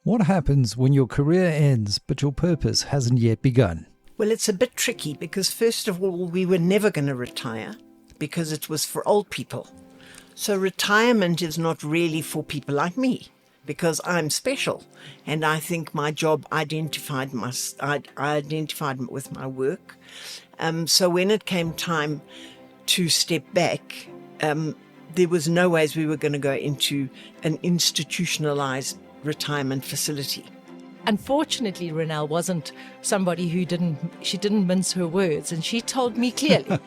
What happens when your career ends but your purpose hasn't yet begun? Well, it's a bit tricky because, first of all, we were never going to retire because it was for old people. So retirement is not really for people like me because I'm special. And I think my job I identified with my work. So when it came time to step back, there was no ways we were going to go into an institutionalized retirement facility. Unfortunately, Ronelle wasn't somebody who didn't mince her words, and she told me clearly,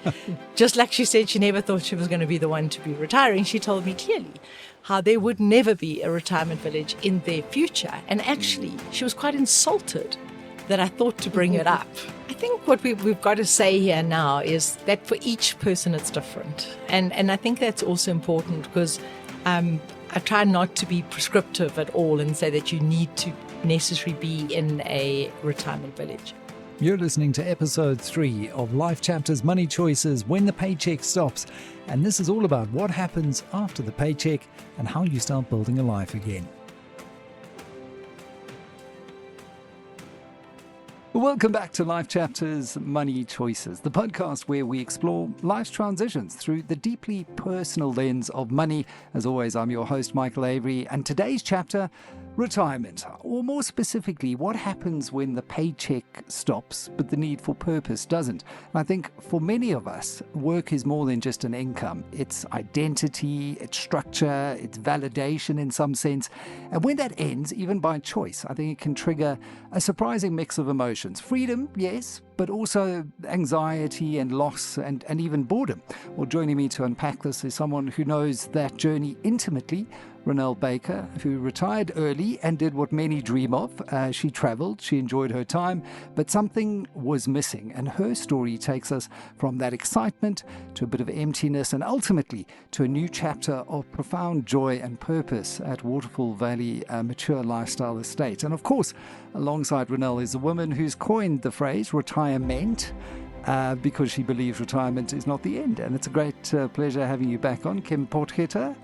just like she said she never thought she was going to be the one to be retiring, she told me clearly how there would never be a retirement village in their future. And actually, she was quite insulted that I thought to bring it up. I think what we've got to say here now is that for each person it's different. And I think that's also important because I try not to be prescriptive at all and say that you need to necessarily be in a retirement village. You're listening to episode 3 of Life Chapters Money Choices When the Paycheck Stops. And this is all about what happens after the paycheck and how you start building a life again. Welcome back to Life Chapters Money Choices, the podcast where we explore life's transitions through the deeply personal lens of money. As always, I'm your host, Michael Avery, and today's chapter, retirement, or more specifically, what happens when the paycheck stops, but the need for purpose doesn't. And I think for many of us, work is more than just an income. It's identity, it's structure, it's validation in some sense. And when that ends, even by choice, I think it can trigger a surprising mix of emotions. Freedom, yes, but also anxiety and loss and even boredom. Well, joining me to unpack this is someone who knows that journey intimately, Ronelle Baker, who retired early and did what many dream of. She traveled, she enjoyed her time, but something was missing. And her story takes us from that excitement to a bit of emptiness and ultimately to a new chapter of profound joy and purpose at Waterfall Valley Mature Lifestyle Estate. And of course, alongside Ronelle is a woman who's coined the phrase Retiremeant, because she believes retirement is not the end. And it's a great pleasure having you back on, Kim Potgieter.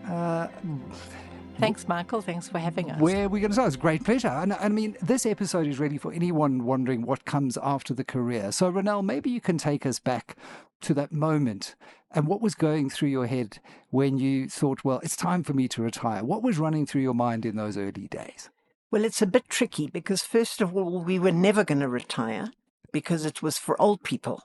Thanks, Michael. Thanks for having us. Where are we going to start? It's a great pleasure. And I mean, this episode is really for anyone wondering what comes after the career. So, Ronelle, maybe you can take us back to that moment and what was going through your head when you thought, well, it's time for me to retire. What was running through your mind in those early days? Well, it's a bit tricky because, first of all, we were never going to retire because it was for old people.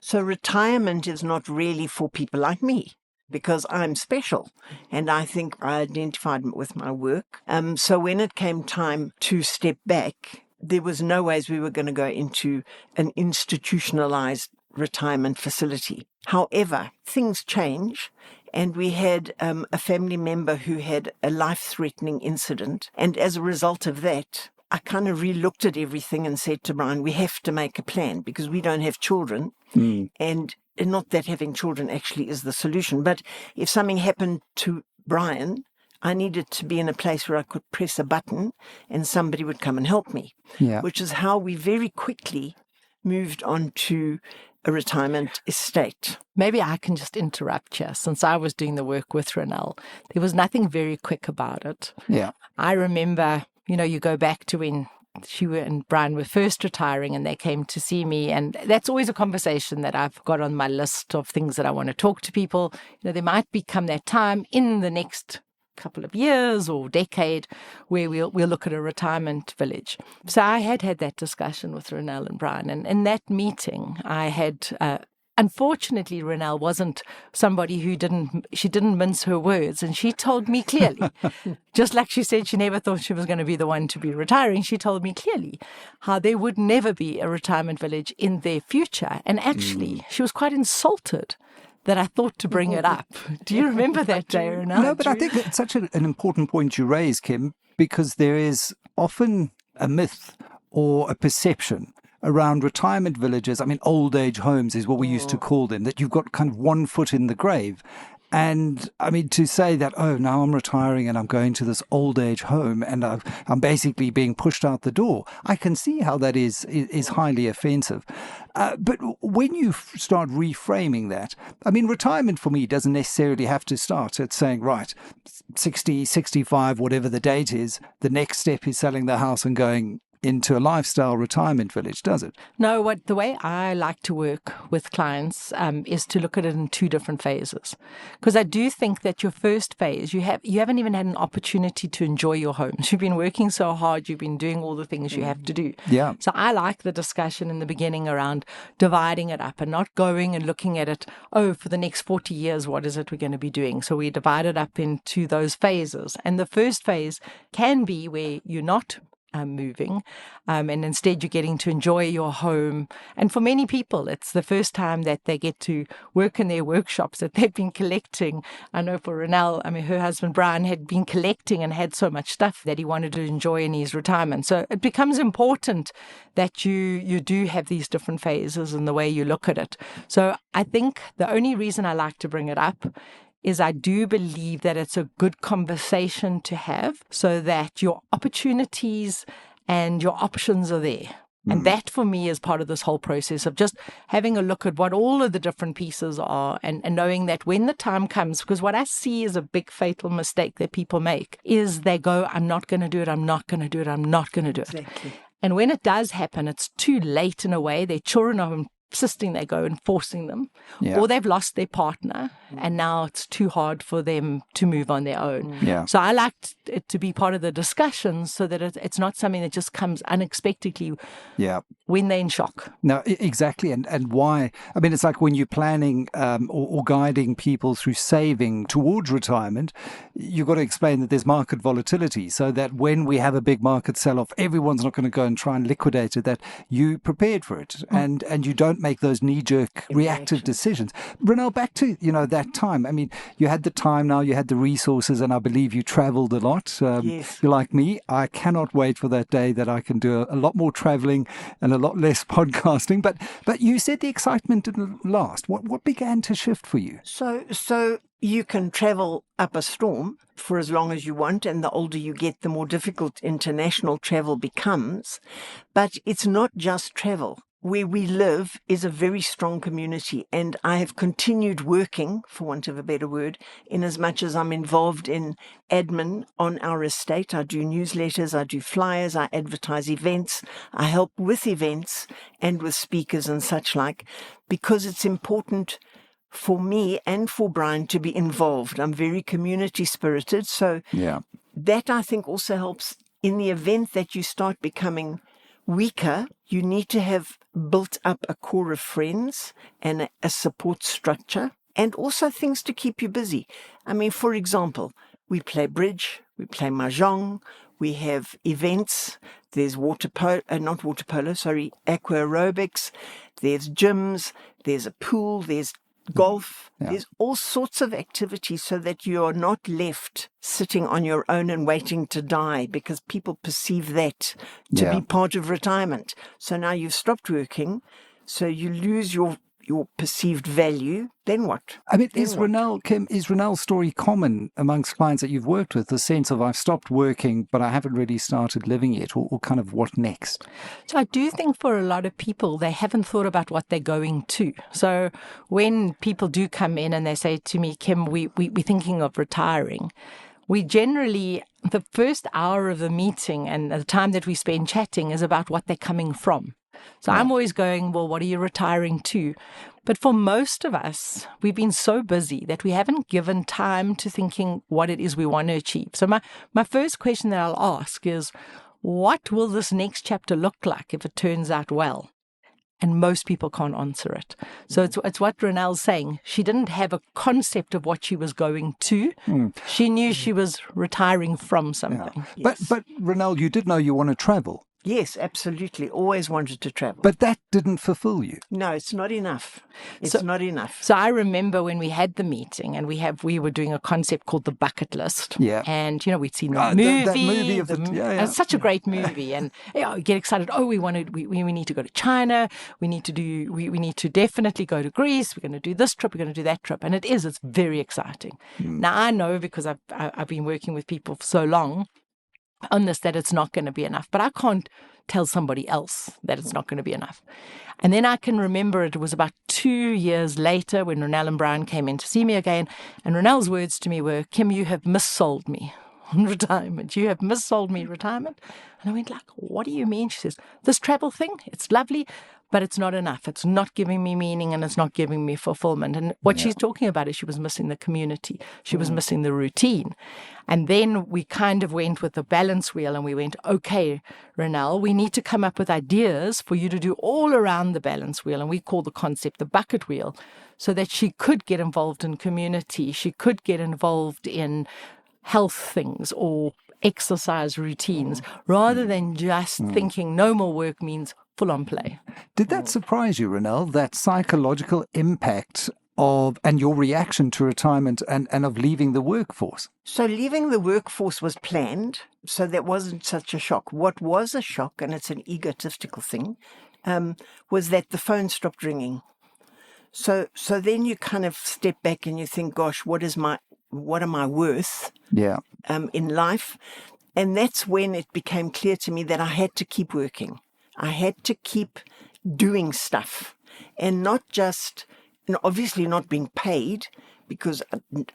So retirement is not really for people like me because I'm special. And I think I identified with my work. So when it came time to step back, there was no ways we were going to go into an institutionalized retirement facility. However, things change. And we had a family member who had a life-threatening incident. And as a result of that, I kind of re-looked at everything and said to Brian, we have to make a plan because we don't have children. And not that having children actually is the solution. But if something happened to Brian, I needed to be in a place where I could press a button and somebody would come and help me, which is how we very quickly moved on to a retirement estate. Maybe I can just interrupt here. Since I was doing the work with Ronelle, there was nothing very quick about it. Yeah. I remember, you go back to when she and Brian were first retiring and they came to see me. And that's always a conversation that I've got on my list of things that I want to talk to people. There might become that time in the next couple of years or decade where we'll look at a retirement village. So I had that discussion with Ronelle and Brian. And in that meeting, I had... Unfortunately, Ronelle wasn't somebody who didn't mince her words. And she told me clearly, just like she said she never thought she was going to be the one to be retiring, she told me clearly how there would never be a retirement village in their future. And actually, she was quite insulted that I thought to bring it up. Do you remember that day, Ronelle? No, but I think it's such an important point you raise, Kim, because there is often a myth or a perception around retirement villages. I mean, old age homes is what we used to call them, that you've got kind of one foot in the grave. And I mean, to say that, oh, now I'm retiring and I'm going to this old age home and I'm basically being pushed out the door, I can see how that is highly offensive. But when you start reframing that, I mean, retirement for me doesn't necessarily have to start at saying, right, 60, 65, whatever the date is, the next step is selling the house and going into a lifestyle retirement village, does it? No, the way I like to work with clients is to look at it in two different phases. Because I do think that your first phase, you haven't even had an opportunity to enjoy your homes. You've been working so hard, you've been doing all the things you have to do. Yeah. So I like the discussion in the beginning around dividing it up and not going and looking at it, oh, for the next 40 years, what is it we're going to be doing? So we divide it up into those phases. And the first phase can be where you're not moving, and instead you're getting to enjoy your home. And for many people, it's the first time that they get to work in their workshops that they've been collecting. I know for Ronelle, I mean, her husband Brian had been collecting and had so much stuff that he wanted to enjoy in his retirement. So it becomes important that you do have these different phases in the way you look at it. So I think the only reason I like to bring it up is I do believe that it's a good conversation to have so that your opportunities and your options are there. And that for me is part of this whole process of just having a look at what all of the different pieces are and knowing that when the time comes, because what I see is a big fatal mistake that people make is they go, I'm not going to do it, I'm not going to do it, I'm not going to do it. Exactly. And when it does happen, it's too late in a way. Their children are insisting they go and forcing them, or they've lost their partner and now it's too hard for them to move on their own. Yeah. So I like it to be part of the discussion so that it's not something that just comes unexpectedly when they're in shock. No, exactly. And why? I mean, it's like when you're planning or guiding people through saving towards retirement, you've got to explain that there's market volatility so that when we have a big market sell-off, everyone's not going to go and try and liquidate it, that you prepared for it and you don't make those knee-jerk reactive decisions. Ronelle, back to, that time. I mean, you had the time now, you had the resources, and I believe you traveled a lot. Yes. You're like me. I cannot wait for that day that I can do a lot more traveling and a lot less podcasting. But you said the excitement didn't last. What began to shift for you? So you can travel up a storm for as long as you want, and the older you get, the more difficult international travel becomes. But it's not just travel. Where we live is a very strong community, and I have continued working, for want of a better word, in as much as I'm involved in admin on our estate. I do newsletters, I do flyers, I advertise events, I help with events and with speakers and such like, because it's important for me and for Brian to be involved. I'm very community spirited, so that I think also helps in the event that you start becoming weaker. You need to have built up a core of friends and a support structure, and also things to keep you busy. I mean, for example, we play bridge, we play mahjong, we have events. There's aqua aerobics, there's gyms, there's a pool, there's golf, there's all sorts of activities so that you are not left sitting on your own and waiting to die, because people perceive that to be part of retirement. So now you've stopped working, so you lose your perceived value. Then what? I mean, is Ronelle's story common amongst clients that you've worked with, the sense of I've stopped working, but I haven't really started living yet, or kind of what next? So I do think for a lot of people, they haven't thought about what they're going to. So when people do come in and they say to me, Kim, we're thinking of retiring, we generally, the first hour of the meeting and the time that we spend chatting is about what they're coming from. So I'm always going, well, what are you retiring to? But for most of us, we've been so busy that we haven't given time to thinking what it is we want to achieve. So my first question that I'll ask is, what will this next chapter look like if it turns out well? And most people can't answer it. So it's what Ronelle's saying. She didn't have a concept of what she was going to. She knew she was retiring from something. Yeah. But Ronelle, you did know you want to travel. Yes, absolutely. Always wanted to travel. But that didn't fulfill you. No, it's not enough. It's not enough. So I remember when we had the meeting and we were doing a concept called the bucket list. Yeah. And, we'd seen the movie. movie. That movie of And it's such a great movie. And you get excited. Oh, we need to go to China. We need to definitely go to Greece. We're going to do this trip. We're going to do that trip. And it's very exciting. Now I know, because I've been working with people for so long on this, that it's not going to be enough. But I can't tell somebody else that it's not going to be enough. And then I can remember it was about 2 years later when Ronelle and Brian came in to see me again. And Ronelle's words to me were, "Kim, you have missold me on retirement. You have missold me retirement." And I went like, "What do you mean?" She says, "This travel thing, it's lovely, but it's not enough. It's not giving me meaning and it's not giving me fulfillment." And what she's talking about is she was missing the community. She was missing the routine. And then we kind of went with the balance wheel and we went, "Okay, Ronelle, we need to come up with ideas for you to do all around the balance wheel." And we call the concept the bucket wheel, so that she could get involved in community. She could get involved in health things or exercise routines, rather than just thinking no more work means full-on play. Did that surprise you, Ronelle, that psychological impact and your reaction to retirement and of leaving the workforce? So leaving the workforce was planned, so that wasn't such a shock. What was a shock, and it's an egotistical thing, was that the phone stopped ringing. So then you kind of step back and you think, gosh, what am I worth in life? And that's when it became clear to me that I had to keep working. I had to keep doing stuff, and not just, obviously not being paid, because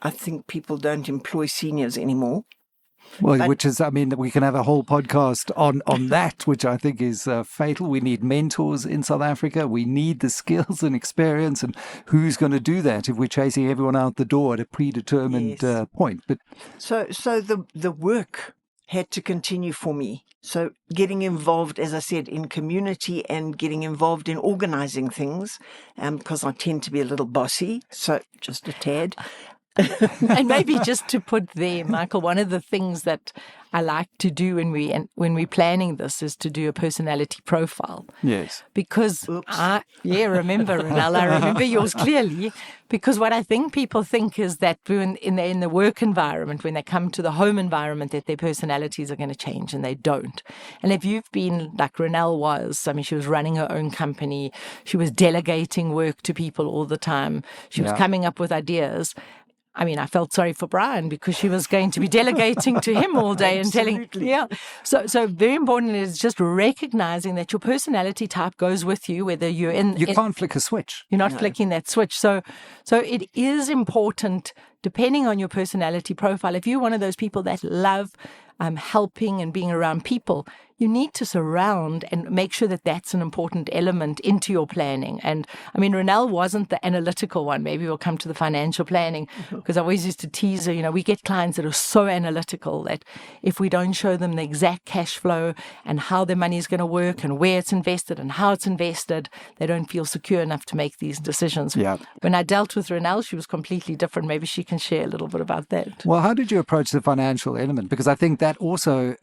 I think people don't employ seniors anymore. Well, which is, we can have a whole podcast on that, which I think is fatal. We need mentors in South Africa. We need the skills and experience, and who's going to do that if we're chasing everyone out the door at a predetermined point? But so the work had to continue for me. So getting involved, as I said, in community and getting involved in organizing things, because I tend to be a little bossy, so just a tad. And maybe just to put there, Michael, one of the things that I like to do when we're planning this is to do a personality profile. Yes. Because remember, Ronelle, I remember yours clearly. Because what I think people think is that in the work environment, when they come to the home environment, that their personalities are going to change, and they don't. And if you've been like Ronelle was, she was running her own company. She was delegating work to people all the time. She was coming up with ideas. I felt sorry for Brian, because she was going to be delegating to him all day and telling. Yeah. So very important is just recognizing that your personality type goes with you, whether you're in. You can't flick a switch. You're not flicking that switch. So it is important, depending on your personality profile. If you're one of those people that love helping and being around people, you need to surround and make sure that that's an important element into your planning. And Ronelle wasn't the analytical one. Maybe we'll come to the financial planning, because I always used to tease her, we get clients that are so analytical that if we don't show them the exact cash flow and how their money is going to work and where it's invested and how it's invested, they don't feel secure enough to make these decisions. Yeah. When I dealt with Ronelle, she was completely different. Maybe she can share a little bit about that. Well, how did you approach the financial element? Because I think that also,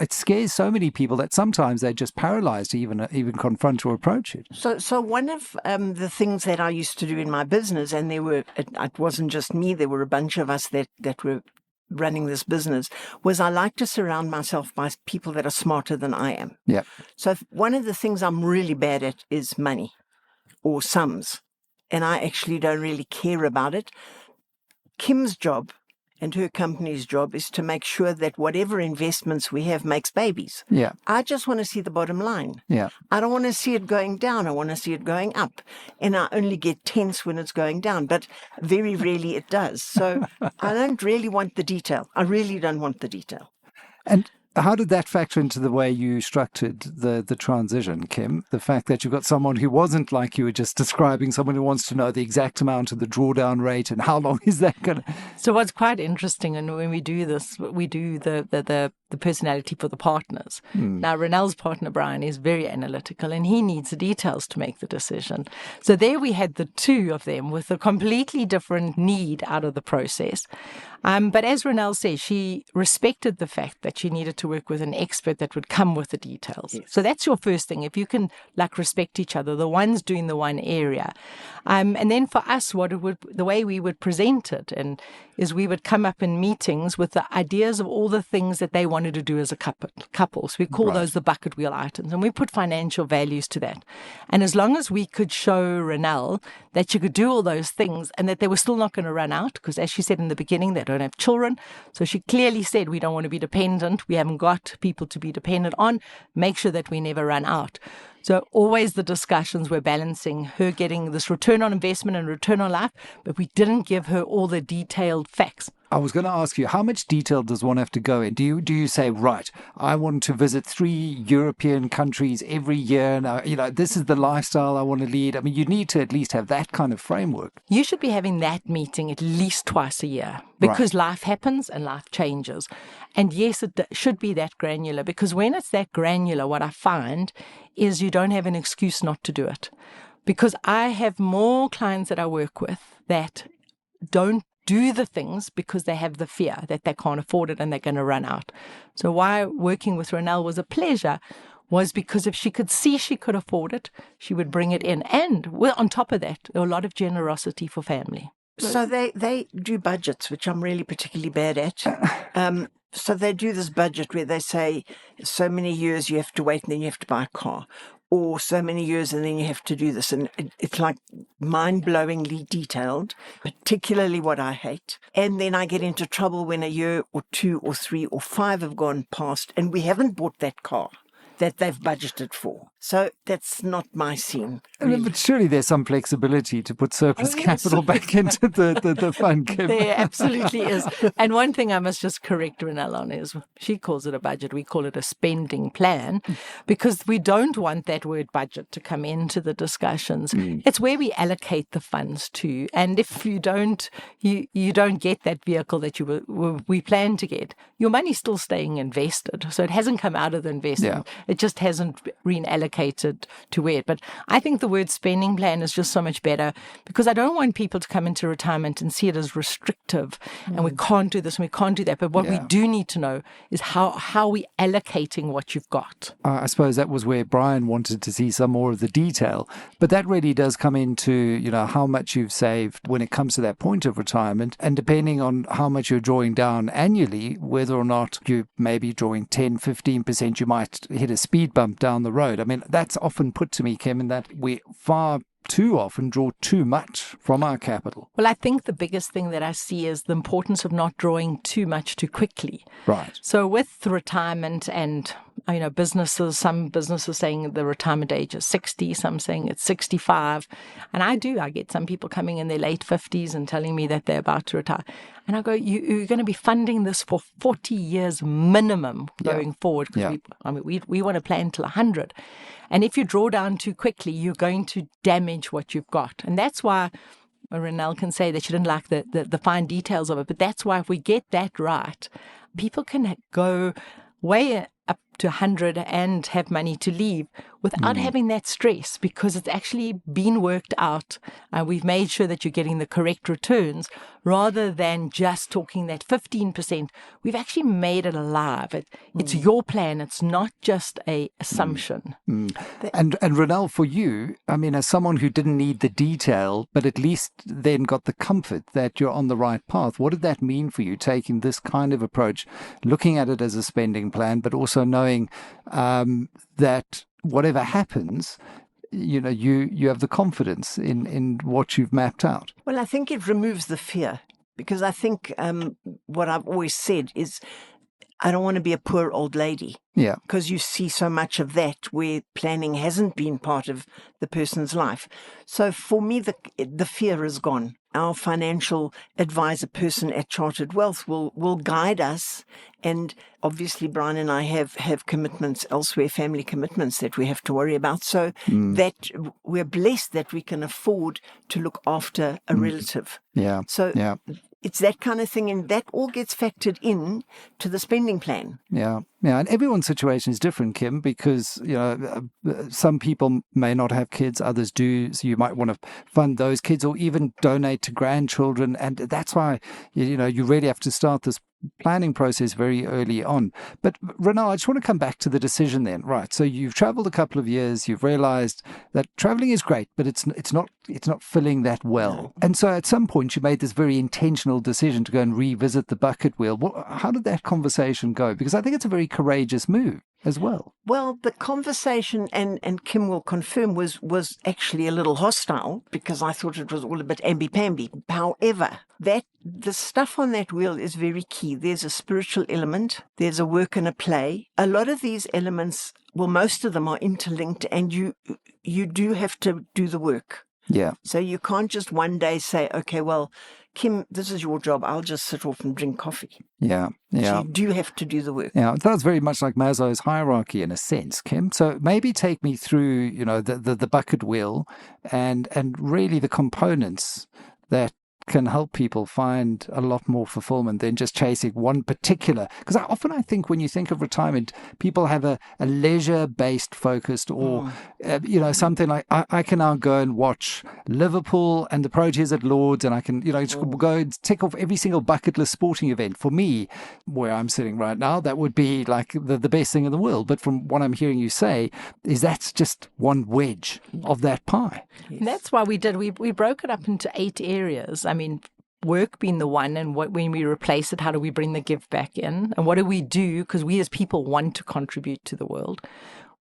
it scares so many people that sometimes they're just paralyzed to even confront or approach it. So one of the things that I used to do in my business, and it wasn't just me, there were a bunch of us that were running this business, was I like to surround myself by people that are smarter than I am. Yeah. So one of the things I'm really bad at is money or sums, and I actually don't really care about it. Kim's job and her company's job is to make sure that whatever investments we have makes babies. Yeah. I just want to see the bottom line. Yeah. I don't want to see it going down. I want to see it going up. And I only get tense when it's going down, but very rarely it does. So I don't really want the detail. I really don't want the detail. And how did that factor into the way you structured the transition, Kim? The fact that you've got someone who wasn't like you were just describing, someone who wants to know the exact amount of the drawdown rate and how long is that going to... So what's quite interesting, and when we do this, we do the personality for the partners. Now, Ronelle's partner, Brian, is very analytical, and he needs the details to make the decision. So there we had the two of them with a completely different need out of the process. But as Ronelle says, she respected the fact that she needed to work with an expert that would come with the details. Yes. So that's your first thing. If you can respect each other, the one's doing the one area. And then for us, the way we would present it is we would come up in meetings with the ideas of all the things that they wanted to do as a couple. So we call those the bucket wheel items, and we put financial values to that. And as long as we could show Ronelle that she could do all those things and that they were still not going to run out, because as she said in the beginning, they don't have children. So she clearly said, we don't want to be dependent. We haven't got people to be dependent on. Make sure that we never run out. So always the discussions were balancing her getting this return on investment and return on life, but we didn't give her all the detailed facts. I was going to ask you, how much detail does one have to go in? Do you say, right, I want to visit 3 European countries every year. Now, this is the lifestyle I want to lead. I mean, you need to at least have that kind of framework. You should be having that meeting at least twice a year because life happens and life changes. And yes, it should be that granular, because when it's that granular, what I find is you don't have an excuse not to do it. Because I have more clients that I work with that don't do the things because they have the fear that they can't afford it and they're going to run out. So why working with Ronelle was a pleasure was because if she could see she could afford it, she would bring it in. And on top of that, a lot of generosity for family. So they do budgets, which I'm really particularly bad at. So they do this budget where they say so many years you have to wait and then you have to buy a car, or so many years and then you have to do this. And it's like mind-blowingly detailed, particularly what I hate. And then I get into trouble when a year or 2 or 3 or 5 have gone past and we haven't bought that car that they've budgeted for. So that's not my scene. Really. But surely there's some flexibility to put surplus capital back into the fund, Kim. There absolutely is. And one thing I must just correct Ronelle on is she calls it a budget. We call it a spending plan, because we don't want that word budget to come into the discussions. It's where we allocate the funds to. And if you don't get that vehicle that we plan to get, your money's still staying invested. So it hasn't come out of the investment. Yeah. It just hasn't been allocated to where. But I think the word spending plan is just so much better, because I don't want people to come into retirement and see it as restrictive and we can't do this and we can't do that. But what we do need to know is how we allocating what you've got. I suppose that was where Brian wanted to see some more of the detail. But that really does come into, how much you've saved when it comes to that point of retirement. And depending on how much you're drawing down annually, whether or not you may be drawing 10, 15%, you might hit a speed bump down the road. I mean, that's often put to me, Kim, in that we far too often draw too much from our capital. Well, I think the biggest thing that I see is the importance of not drawing too much too quickly. Right. So with retirement and some businesses saying the retirement age is 60, some saying it's 65. And I get some people coming in their late 50s and telling me that they're about to retire. And I go, you're going to be funding this for 40 years minimum going forward. Because we want to plan till 100. And if you draw down too quickly, you're going to damage what you've got. And that's why Ronelle can say that she didn't like the fine details of it. But that's why if we get that right, people can go way up to 100 and have money to leave without having that stress, because it's actually been worked out. We've made sure that you're getting the correct returns rather than just talking that 15%. We've actually made it alive. It's your plan. It's not just a assumption. And Ronelle, for you, I mean, as someone who didn't need the detail, but at least then got the comfort that you're on the right path, what did that mean for you, taking this kind of approach, looking at it as a spending plan, but also knowing that whatever happens, you have the confidence in what you've mapped out? Well, I think it removes the fear, because I think what I've always said is I don't want to be a poor old lady. Yeah. Because you see so much of that where planning hasn't been part of the person's life. So for me, the fear is gone. Our financial advisor person at Chartered Wealth will guide us. And obviously, Brian and I have commitments elsewhere, family commitments that we have to worry about. So that we're blessed that we can afford to look after a relative. Yeah. So it's that kind of thing. And that all gets factored in to the spending plan. Yeah. Yeah, and everyone's situation is different, Kim, because, some people may not have kids, others do. So you might want to fund those kids or even donate to grandchildren. And that's why, you really have to start this planning process very early on. But Ronelle, I just want to come back to the decision then. Right. So you've traveled a couple of years, you've realized that traveling is great, but it's not filling that well. And so at some point you made this very intentional decision to go and revisit the bucket wheel. How did that conversation go? Because I think it's a very courageous move as well. Well, the conversation, and Kim will confirm, was actually a little hostile because I thought it was all a bit amby-pamby. However, the stuff on that wheel is very key. There's a spiritual element, there's a work and a play. A lot of these elements, well, most of them are interlinked, and you do have to do the work. Yeah. So you can't just one day say, okay, well, Kim, this is your job. I'll just sit off and drink coffee. Yeah. So you do have to do the work. Yeah, that's very much like Maslow's hierarchy in a sense, Kim. So maybe take me through, the bucket wheel and really the components that can help people find a lot more fulfillment than just chasing one particular. Because I think when you think of retirement, people have a leisure-based focused or, something like, I can now go and watch Liverpool and the Proteas at Lord's, and I can, just go and tick off every single bucket list sporting event. For me, where I'm sitting right now, that would be like the best thing in the world. But from what I'm hearing you say, is that's just one wedge of that pie. Yes. And that's why we broke it up into 8 areas. I mean, work being the one, and when we replace it, how do we bring the give back in? And what do we do? Because we as people want to contribute to the world.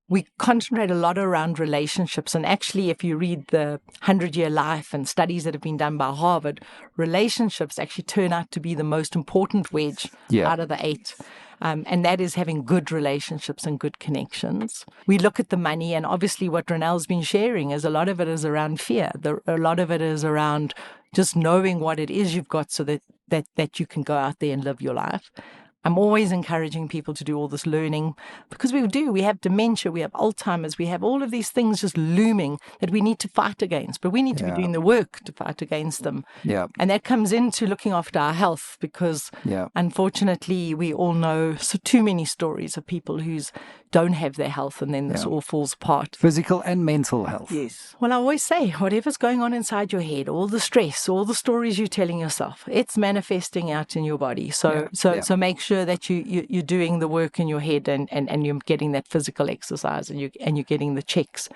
We concentrate a lot around relationships. And actually, if you read the 100-Year Life and studies that have been done by Harvard, relationships actually turn out to be the most important wedge out of the 8. And that is having good relationships and good connections. We look at the money, and obviously what Ronelle's been sharing is a lot of it is around fear. A lot of it is around just knowing what it is you've got so that you can go out there and live your life. I'm always encouraging people to do all this learning because we have dementia, we have Alzheimer's, we have all of these things just looming that we need to fight against, but we need to be doing the work to fight against them. Yeah. And that comes into looking after our health because unfortunately we all know too many stories of people who don't have their health and then this all falls apart. Physical and mental health. Yes. Well, I always say, whatever's going on inside your head, all the stress, all the stories you're telling yourself, it's manifesting out in your body. So make sure that you're doing the work in your head and you're getting that physical exercise and you're getting the checks.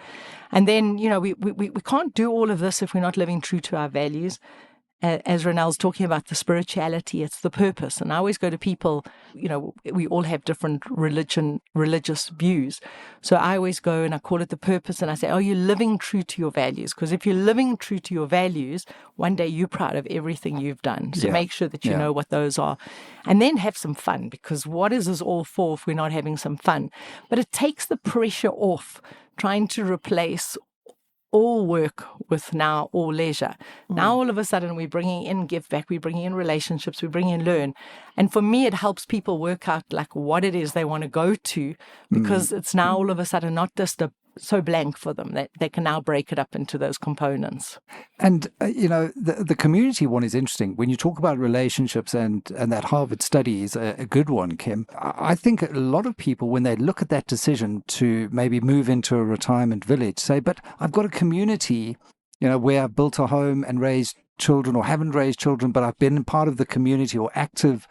And then, we can't do all of this if we're not living true to our values. As Ronelle's talking about the spirituality, it's the purpose. And I always go to people, we all have different religious views. So I always go and I call it the purpose and I say, are you living true to your values? Because if you're living true to your values, one day you're proud of everything you've done. So make sure that you know what those are. And then have some fun, because what is this all for if we're not having some fun? But it takes the pressure off trying to replace all work with now all leisure. Now all of a sudden we're bringing in give back, we're bringing in relationships, we're bringing in learn. And for me, it helps people work out like what it is they want to go to, because it's now all of a sudden not just so blank for them that they can now break it up into those components. And, the community one is interesting. When you talk about relationships and that Harvard study is a good one, Kim, I think a lot of people, when they look at that decision to maybe move into a retirement village, say, but I've got a community, where I've built a home and raised children or haven't raised children, but I've been part of the community or active.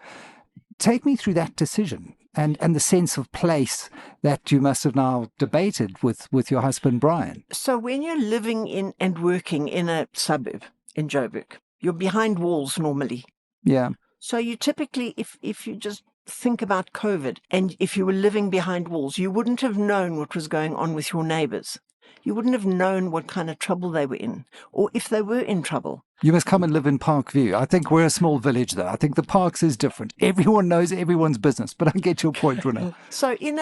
Take me through that decision. And the sense of place that you must have now debated with your husband, Brian. So when you're living in and working in a suburb in Joburg, you're behind walls normally. Yeah. So you typically, if you just think about COVID, and if you were living behind walls, you wouldn't have known what was going on with your neighbors. You wouldn't have known what kind of trouble they were in, or if they were in trouble. You must come and live in Parkview. I think we're a small village, though. I think the Parks is different. Everyone knows everyone's business, but I get your point, Ronelle. So in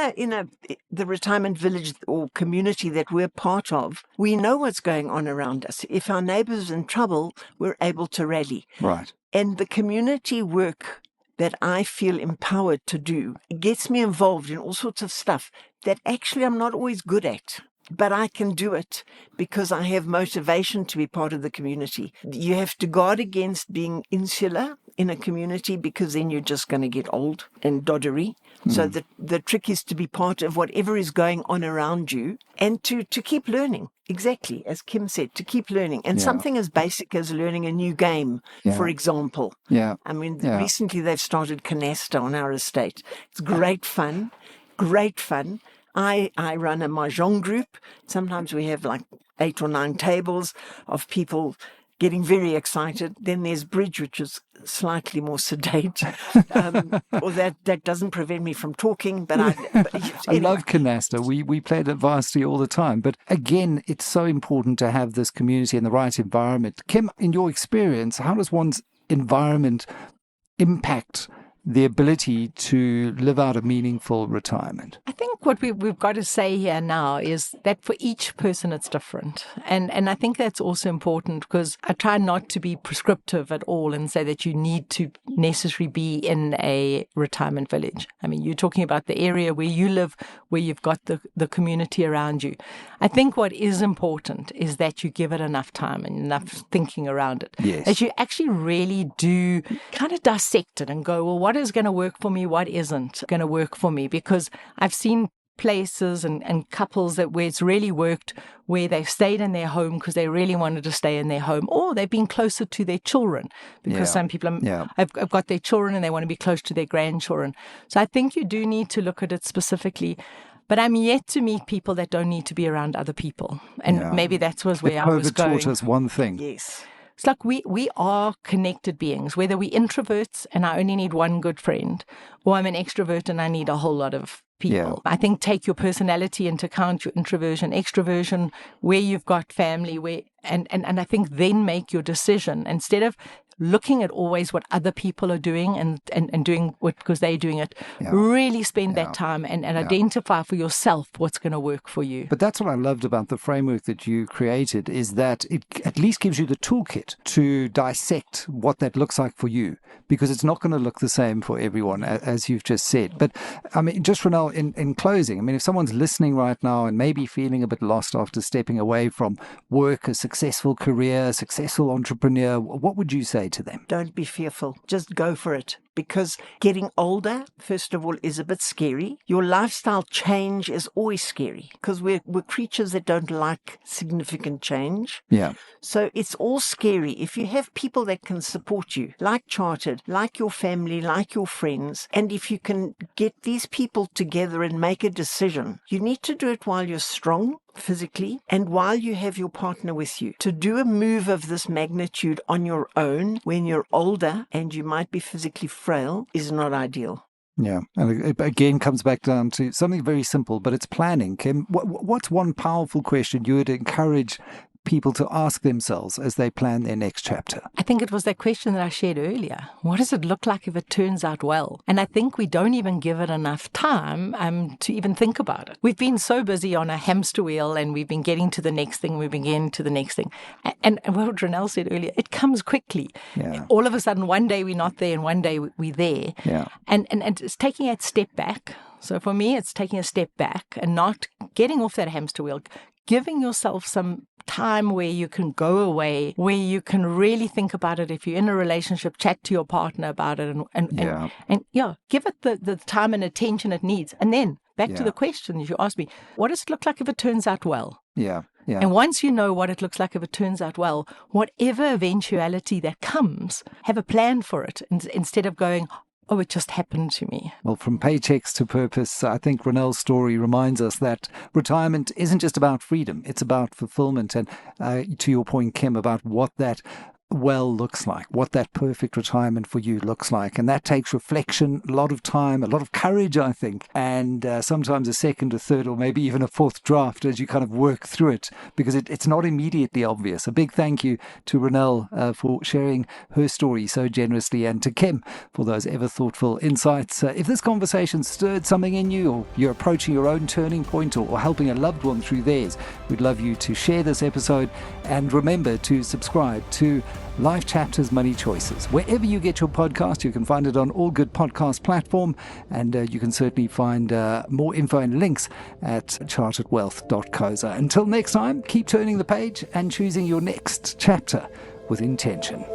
the retirement village or community that we're part of, we know what's going on around us. If our neighbours are in trouble, we're able to rally. Right. And the community work that I feel empowered to do gets me involved in all sorts of stuff that actually I'm not always good at. but I can do it because I have motivation to be part of the community. You have to guard against being insular in a community because then you're just going to get old and doddery. So the trick is to be part of whatever is going on around you and to keep learning. Exactly, as Kim said, to keep learning. And something as basic as learning a new game, for example. Yeah. I mean, recently they've started canasta on our estate. It's great fun, great fun. I run a mahjong group. Sometimes we have like 8 or 9 tables of people getting very excited. Then there's bridge, which is slightly more sedate. Or that doesn't prevent me from talking. But anyway. I love canasta. We play it at varsity all the time. But again, it's so important to have this community in the right environment. Kim, in your experience, how does one's environment impact the ability to live out a meaningful retirement? I think what we've got to say here now is that for each person it's different. And I think that's also important because I try not to be prescriptive at all and say that you need to necessarily be in a retirement village. I mean, you're talking about the area where you live, where you've got the community around you. I think what is important is that you give it enough time and enough thinking around it. Yes. That you actually really do kind of dissect it and go, well, what is going to work for me? What isn't going to work for me? Because I've seen places and couples where it's really worked, where they've stayed in their home because they really wanted to stay in their home, or they've been closer to their children because some people have got their children and they want to be close to their grandchildren. So I think you do need to look at it specifically. But I'm yet to meet people that don't need to be around other people. And maybe that was where I was going. COVID taught us one thing. Yes. It's like we are connected beings, whether we're introverts and I only need one good friend, or I'm an extrovert and I need a whole lot of people. Yeah. I think take your personality into account, your introversion, extroversion, where you've got family, and I think then make your decision instead of looking at always what other people are doing and doing what because they're doing it. Really spend that time and identify for yourself what's going to work for you. But that's what I loved about the framework that you created, is that it at least gives you the toolkit to dissect what that looks like for you, because it's not going to look the same for everyone, as you've just said. But I mean, just Ronelle, in closing, I mean, if someone's listening right now and maybe feeling a bit lost after stepping away from work, a successful career, successful entrepreneur, what would you say to them? Don't be fearful. Just go for it. Because getting older, first of all, is a bit scary. Your lifestyle change is always scary because we're creatures that don't like significant change. Yeah. So it's all scary. If you have people that can support you, like Chartered, like your family, like your friends, and if you can get these people together and make a decision, you need to do it while you're strong physically and while you have your partner with you. To do a move of this magnitude on your own when you're older and you might be physically frail is not ideal. Yeah. And it again comes back down to something very simple, but it's planning. Kim, what's one powerful question you would encourage people to ask themselves as they plan their next chapter? I think it was that question that I shared earlier. What does it look like if it turns out well? And I think we don't even give it enough time to even think about it. We've been so busy on a hamster wheel and we've been getting to the next thing, we've been getting to the next thing. And what Ronelle said earlier, it comes quickly. Yeah. All of a sudden, one day we're not there and one day we're there. Yeah. And it's taking that step back. So for me, it's taking a step back and not getting off that hamster wheel, giving yourself some time where you can go away, where you can really think about it. If you're in a relationship, chat to your partner about it and give it the time and attention it needs. And then back to the question you asked me, what does it look like if it turns out well? Yeah. Yeah. And once you know what it looks like if it turns out well, whatever eventuality that comes, have a plan for it instead of going, oh, it just happened to me. Well, from paychecks to purpose, I think Ronelle's story reminds us that retirement isn't just about freedom, it's about fulfillment. And to your point, Kim, about what that well looks like, what that perfect retirement for you looks like. And that takes reflection, a lot of time, a lot of courage, I think, and sometimes a second, a third, or maybe even a fourth draft as you kind of work through it, because it's not immediately obvious. A big thank you to Ronelle for sharing her story so generously, and to Kim for those ever thoughtful insights. If this conversation stirred something in you, or you're approaching your own turning point, or helping a loved one through theirs, we'd love you to share this episode, and remember to subscribe to Life Chapters Money Choices. Wherever you get your podcast, you can find it on all good podcast platform, and you can certainly find more info and links at charteredwealth.co. Until next time, keep turning the page and choosing your next chapter with intention.